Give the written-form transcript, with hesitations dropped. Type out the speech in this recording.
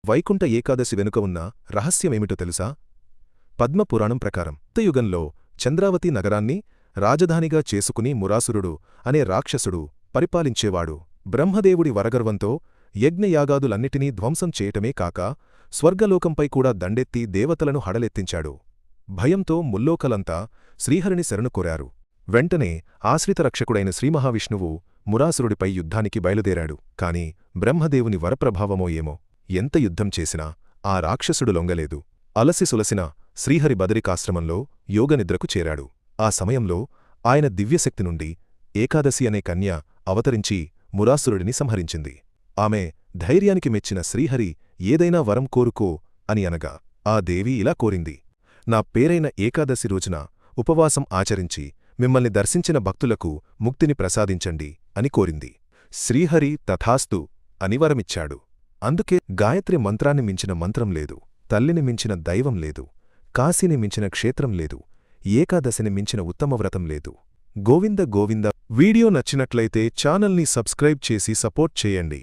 వైకుంఠ ఏకాదశి వెనుక ఉన్న రహస్యమేమిటో తెలుసా? పద్మపురాణం ప్రకారం యుగంలో చంద్రావతి నగరాన్ని రాజధానిగా చేసుకుని మురాసురుడు అనే రాక్షసుడు పరిపాలించేవాడు. బ్రహ్మదేవుడి వరగర్వంతో యజ్ఞయాగాదులన్నిటినీ ధ్వంసం చేయటమే కాక స్వర్గలోకంపై కూడా దండెత్తి దేవతలను హడలెత్తించాడు. భయంతో ముల్లోకలంతా శ్రీహరిని శరణు కోరారు. వెంటనే ఆశ్రితరక్షకుడైన శ్రీమహావిష్ణువు మురాసురుడిపై యుద్ధానికి బయలుదేరాడు. కాని బ్రహ్మదేవుని వరప్రభావమో ఏమో ఎంత యుద్ధం చేసినా ఆ రాక్షసుడు లొంగలేదు. అలసి సులసిన శ్రీహరి బదరికాశ్రమంలో యోగనిద్రకు చేరాడు. ఆ సమయంలో ఆయన దివ్యశక్తి నుండి ఏకాదశి అనే కన్య అవతరించి మురాసురుడిని సంహరించింది. ఆమె ధైర్యానికి మెచ్చిన శ్రీహరి ఏదైనా వరం కోరుకో అని అనగా ఆ దేవి ఇలా కోరింది: నా పేరైన ఏకాదశి రోజున ఉపవాసం ఆచరించి మిమ్మల్ని దర్శించిన భక్తులకు ముక్తిని ప్రసాదించండి అని కోరింది. శ్రీహరి తథాస్తు అని వరమిచ్చాడు. అందుకే గాయత్రి మంత్రాన్ని మించిన మంత్రం లేదు, తల్లిని మించిన దైవం లేదు, కాశీని మించిన క్షేత్రం లేదు, ఏకాదశిని మించిన ఉత్తమ వ్రతం లేదు. గోవింద గోవింద. వీడియో నచ్చినట్లయితే ఛానల్ని సబ్స్క్రైబ్ చేసి సపోర్ట్ చేయండి.